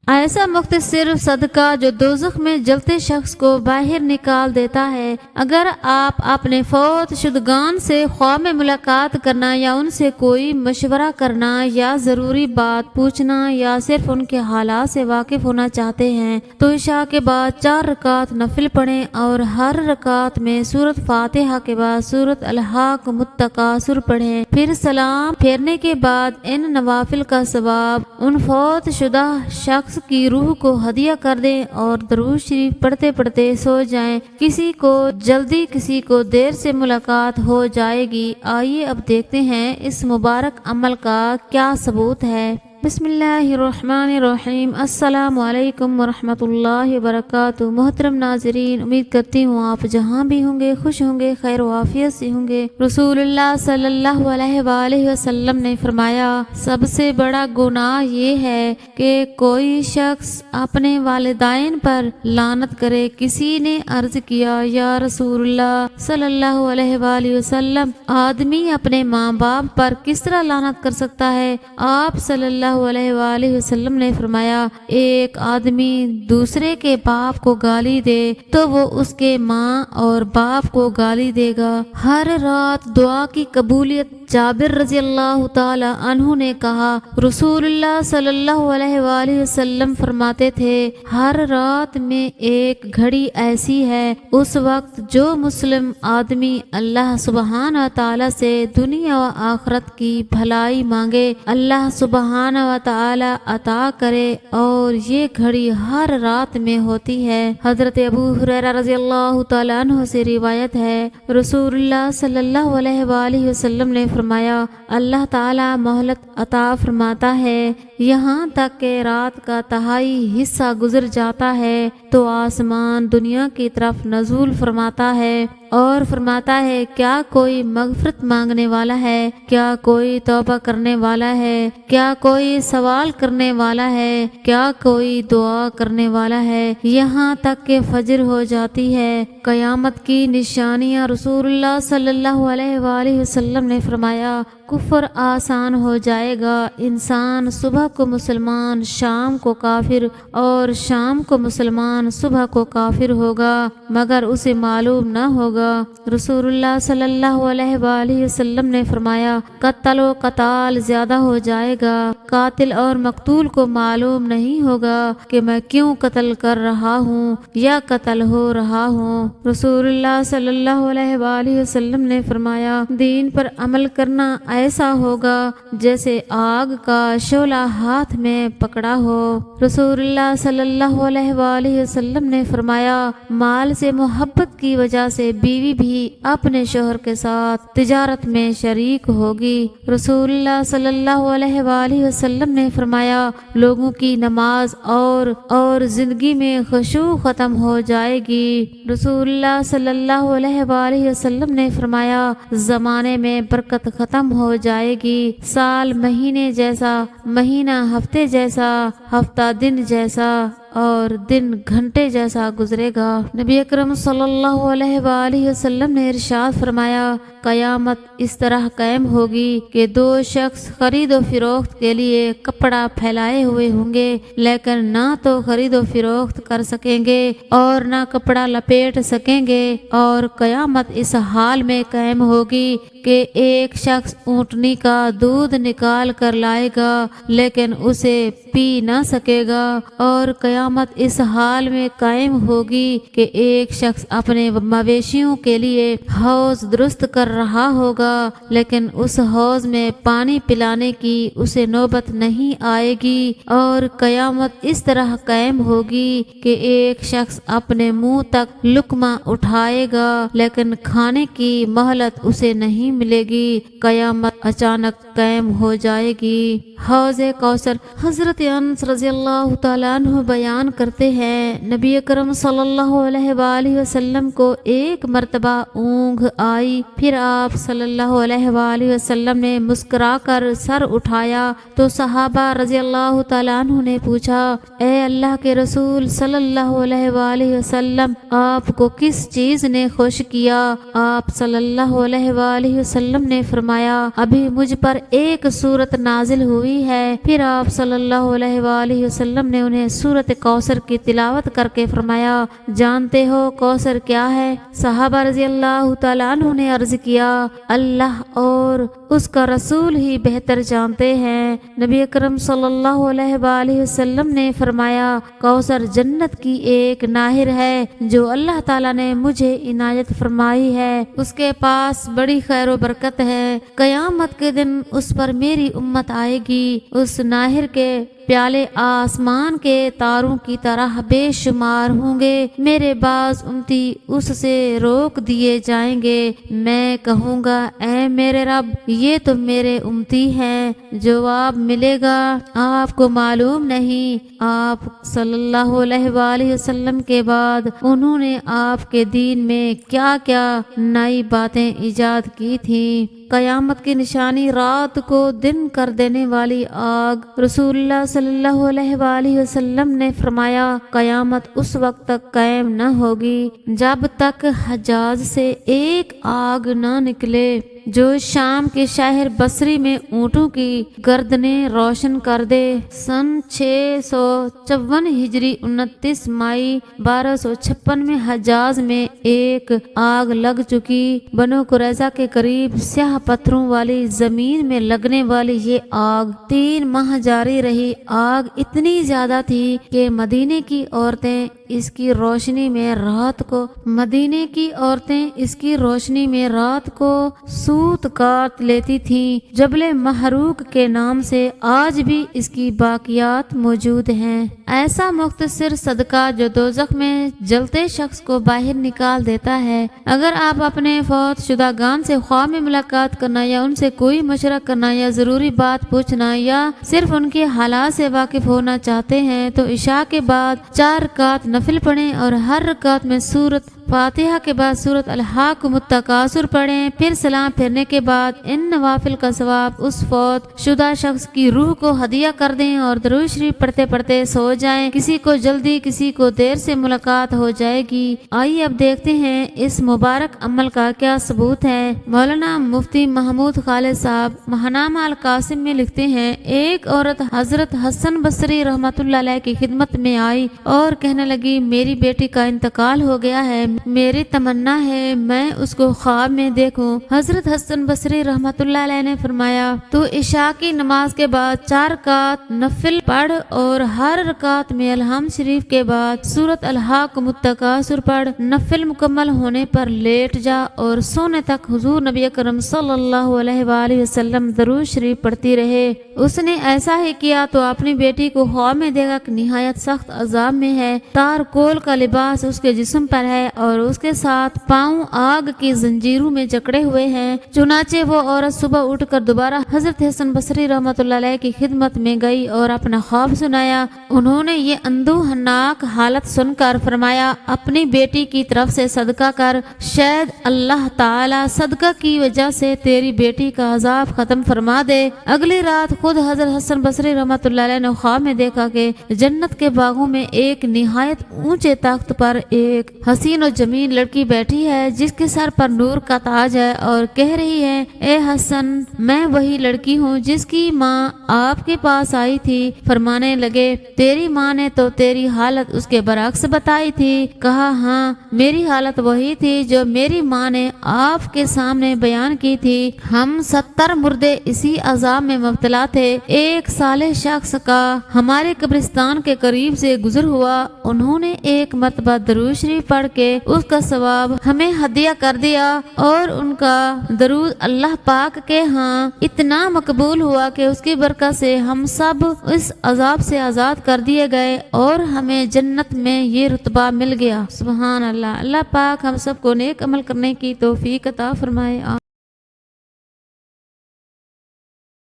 ایسا مختصر صدقہ جو دوزخ میں جلتے شخص کو باہر نکال دیتا ہے۔ اگر آپ اپنے فوت شدگان سے خواہ میں ملاقات کرنا یا ان سے کوئی مشورہ کرنا یا ضروری بات پوچھنا یا صرف ان کے حالات سے واقف ہونا چاہتے ہیں تو عشاء کے بعد 4 رکعت نفل پڑھیں اور ہر رکعت میں سورۃ فاتحہ کے بعد سورۃ الحاقۃ التکاثر پڑھیں۔ پھر سلام پھیرنے کے بعد ان نوافل کا ثواب ان فوت شدہ شخص کی روح کو ہدیہ کر دیں اور درود شریف پڑھتے پڑھتے سو جائیں۔ کسی کو جلدی کسی کو دیر سے ملاقات ہو جائے گی۔ آئیے اب دیکھتے ہیں اس مبارک عمل کا کیا ثبوت ہے۔ بسم اللہ الرحمن الرحیم۔ السلام علیکم ورحمۃ اللہ وبرکاتہ۔ محترم ناظرین، امید کرتی ہوں آپ جہاں بھی ہوں گے خوش ہوں گے، خیر و عافیت سے ہوں گے۔ رسول اللہ صلی اللہ علیہ وآلہ وسلم نے فرمایا، سب سے بڑا گناہ یہ ہے کہ کوئی شخص اپنے والدین پر لعنت کرے۔ کسی نے عرض کیا، یا رسول اللہ صلی اللہ علیہ وآلہ وسلم، آدمی اپنے ماں باپ پر کس طرح لعنت کر سکتا ہے؟ آپ صلی اللہ علیہ وآلہ وسلم نے فرمایا، ایک آدمی دوسرے کے باپ کو گالی دے تو وہ اس کے ماں اور باپ کو گالی دے گا۔ ہر رات دعا کی قبولیت۔ جابر رضی اللہ تعالی عنہ نے کہا، رسول اللہ صلی اللہ علیہ وآلہ وسلم فرماتے تھے، ہر رات میں ایک گھڑی ایسی ہے، اس وقت جو مسلم آدمی اللہ سبحانہ تعالی سے دنیا و آخرت کی بھلائی مانگے، اللہ سبحانہ و تعالی عطا کرے، اور یہ گھڑی ہر رات میں ہوتی ہے۔ حضرت ابو ہریرہ رضی اللہ تعالی عنہ سے روایت ہے، رسول اللہ صلی اللہ علیہ وآلہ وسلم نے فرمایا، اللہ تعالی مہلت عطا فرماتا ہے یہاں تک کہ رات کا تہائی حصہ گزر جاتا ہے تو آسمان دنیا کی طرف نزول فرماتا ہے اور فرماتا ہے، کیا کوئی مغفرت مانگنے والا ہے؟ کیا کوئی توبہ کرنے والا ہے؟ کیا کوئی سوال کرنے والا ہے؟ کیا کوئی دعا کرنے والا ہے؟ یہاں تک کہ فجر ہو جاتی ہے۔ قیامت کی نشانیاں۔ رسول اللہ صلی اللہ علیہ وآلہ وسلم نے فرمایا، کفر آسان ہو جائے گا۔ انسان صبح کو مسلمان، شام کو کافر، اور شام کو مسلمان، صبح کو کافر ہوگا، مگر اسے معلوم نہ ہوگا۔ رسول اللہ صلی اللہ علیہ وآلہ وسلم نے فرمایا، قتل و قتال زیادہ ہو جائے گا۔ قاتل اور مقتول کو معلوم نہیں ہوگا کہ میں کیوں قتل کر رہا ہوں یا قتل ہو رہا ہوں۔ رسول اللہ صلی اللہ علیہ وآلہ وسلم نے فرمایا، دین پر عمل کرنا ایسا ہوگا جیسے آگ کا شعلہ ہاتھ میں پکڑا ہو۔ رسول اللہ صلی اللہ علیہ وآلہ وسلم نے فرمایا، مال سے محبت کی وجہ سے بیوی بھی اپنے شوہر کے ساتھ تجارت میں شریک ہوگی۔ رسول اللہ صلی اللہ علیہ وآلہ وسلم نے فرمایا، لوگوں کی نماز اور زندگی میں خشوع ختم ہو جائے گی۔ رسول اللہ صلی اللہ علیہ وآلہ وسلم نے فرمایا، زمانے میں برکت ختم ہو جائے گی۔ سال مہینے جیسا، مہینہ ہفتے جیسا، ہفتہ دن جیسا، اور دن گھنٹے جیسا گزرے گا۔ نبی اکرم صلی اللہ علیہ وآلہ وسلم نے ارشاد فرمایا، قیامت اس طرح قائم ہوگی کہ دو شخص خرید و فروخت کے لیے کپڑا پھیلائے ہوئے ہوں گے، لیکن نہ تو خرید و فروخت کر سکیں گے اور نہ کپڑا لپیٹ سکیں گے، اور قیامت اس حال میں قائم ہوگی کہ ایک شخص اونٹنی کا دودھ نکال کر لائے گا لیکن اسے پی نہ سکے گا، اور قیامت اس حال میں قائم ہوگی کہ ایک شخص اپنے مویشیوں کے لیے حوض درست کر رہا ہوگا لیکن اس حوض میں پانی پلانے کی اسے نوبت نہیں آئے گی، اور قیامت اس طرح قائم ہوگی کہ ایک شخص اپنے منہ تک لقمہ اٹھائے گا لیکن کھانے کی مہلت اسے نہیں ملے گی۔ قیامت اچانک قائم ہو جائے گی۔ حوض کوثر۔ حضرت انس رضی اللہ تعالیٰ عنہ بیان بیان کرتے ہیں نبی اکرم صلی اللہ علیہ وآلہ وسلم کو ایک مرتبہ اونگ آئی، پھر آپ صلی اللہ علیہ وآلہ وسلم نے مسکرا کر سر اٹھایا تو صحابہ رضی اللہ تعالیٰ عنہ نے پوچھا، اے اللہ کے رسول صلی اللہ علیہ وآلہ وسلم، آپ کو کس چیز نے خوش کیا؟ آپ صلی اللہ علیہ وآلہ وسلم نے فرمایا، ابھی مجھ پر ایک سورت نازل ہوئی ہے۔ پھر آپ صلی اللہ علیہ وآلہ وسلم نے انہیں سورت کوثر کی تلاوت کر کے فرمایا، جانتے ہو کوثر کیا ہے؟ صحابہ رضی اللہ تعالیٰ عنہ نے عرض کیا، اللہ اور اس کا رسول ہی بہتر جانتے ہیں۔ نبی اکرم صلی اللہ علیہ وآلہ وسلم نے فرمایا، کوثر جنت کی ایک نہر ہے جو اللہ تعالیٰ نے مجھے عنایت فرمائی ہے، اس کے پاس بڑی خیر و برکت ہے، قیامت کے دن اس پر میری امت آئے گی، اس نہر کے پیالے آسمان کے تاروں کی طرح بے شمار ہوں گے، میرے بعض امتی اس سے روک دیے جائیں گے، میں کہوں گا اے میرے رب یہ تو میرے امتی ہیں، جواب ملے گا آپ کو معلوم نہیں۔ آپ صلی اللہ علیہ وآلہ وسلم کے بعد انہوں نے آپ کے دین میں کیا کیا نئی باتیں ایجاد کی تھیں۔ قیامت کی نشانی رات کو دن کر دینے والی آگ۔ رسول اللہ صلی اللہ علیہ وآلہ وسلم نے فرمایا، قیامت اس وقت تک قائم نہ ہوگی جب تک حجاز سے ایک آگ نہ نکلے جو شام کے شہر بصری میں اونٹوں کی گردنیں روشن کر دے۔ سن 654 ہجری 29 مئی 1256 میں حجاز میں ایک آگ لگ چکی۔ بنو قریظہ کے قریب سیاہ پتھروں والی زمین میں لگنے والی یہ آگ 3 ماہ جاری رہی۔ آگ اتنی زیادہ تھی کہ مدینے کی عورتیں اس کی روشنی میں رات کو سوت کاٹ لیتی تھیں۔ جبل محروق کے نام سے آج بھی اس کی باقیات موجود ہیں۔ ایسا مختصر صدقہ جو دوزخ میں جلتے شخص کو باہر نکال دیتا ہے۔ اگر آپ اپنے فوت شدگان سے خواہ میں ملاقات کرنا یا ان سے کوئی مشورہ کرنا یا ضروری بات پوچھنا یا صرف ان کے حالات سے واقف ہونا چاہتے ہیں تو عشاء کے بعد 4 رکعت نفل پڑھیں اور ہر رکعت میں سورۃ فاتحہ کے بعد سورۃ الحاقم التکاثر پڑھیں، پھر سلام پھرنے کے بعد ان نوافل کا ثواب اس فوت شدہ شخص کی روح کو ہدیہ کر دیں اور درود شریف پڑھتے پڑھتے سو جائیں۔ کسی کو جلدی کسی کو دیر سے ملاقات ہو جائے گی۔ آئیے اب دیکھتے ہیں اس مبارک عمل کا کیا ثبوت ہے۔ مولانا مفتی محمود خالد صاحب ماہنامہ القاسم میں لکھتے ہیں، ایک عورت حضرت حسن بصری رحمۃ اللہ علیہ کی خدمت میں آئی اور کہنے لگی، میری بیٹی کا انتقال ہو گیا ہے، میری تمنا ہے میں اس کو خواب میں دیکھوں۔ حضرت حسن بصری رحمۃ اللہ علیہ نے فرمایا، تو عشاء کی نماز کے بعد 4 رکعت نفل پڑھ اور ہر رکعت میں الحمد شریف کے بعد سورۃ الحاقم التکاثر پڑھ، نفل مکمل ہونے پر لیٹ جا اور سونے تک حضور نبی اکرم صلی اللہ علیہ وآلہ وسلم درود شریف پڑھتی رہے۔ اس نے ایسا ہی کیا تو اپنی بیٹی کو خواب میں دیکھا کہ نہایت سخت عذاب میں ہے، تار کول کا لباس اس کے جسم پر ہے اور اس کے ساتھ پاؤں آگ کی زنجیروں میں جکڑے ہوئے ہیں۔ چنانچہ وہ عورت صبح اٹھ کر دوبارہ حضرت حسن بصری رحمۃ اللہ علیہ کی خدمت میں گئی اور اپنا خواب سنایا۔ انہوں نے یہ اندوہناک حالت سن کر فرمایا، اپنی بیٹی کی طرف سے صدقہ کر، شاید اللہ تعالی صدقہ کی وجہ سے تیری بیٹی کا عذاب ختم فرما دے۔ اگلی رات خود حضرت حسن بصری رحمۃ اللہ علیہ نے خواب میں دیکھا کہ جنت کے باغوں میں ایک نہایت اونچے تخت پر ایک حسین و جمیل لڑکی بیٹھی ہے جس کے سر پر نور کا تاج ہے اور کہہ رہی ہے، اے حسن، میں وہی لڑکی ہوں جس کی ماں آپ کے پاس آئی تھی۔ فرمانے لگے، تیری ماں نے تو تیری حالت اس کے برعکس بتائی تھی۔ کہا، ہاں میری حالت وہی تھی جو میری ماں نے آپ کے سامنے بیان کی تھی۔ ہم 70 مردے اسی عذاب میں مبتلا تھے۔ ایک صالح شخص کا ہمارے قبرستان کے قریب سے گزر ہوا، انہوں نے ایک مرتبہ درود شریف پڑھ کے اس کا ثواب ہمیں ہدیہ کر دیا اور ان کا درود اللہ پاک کے ہاں اتنا مقبول ہوا کہ اس کی برکت سے ہم سب اس عذاب سے آزاد کر دیے گئے اور ہمیں جنت میں یہ رتبہ مل گیا۔ سبحان اللہ۔ اللہ پاک ہم سب کو نیک عمل کرنے کی توفیق عطا فرمائے۔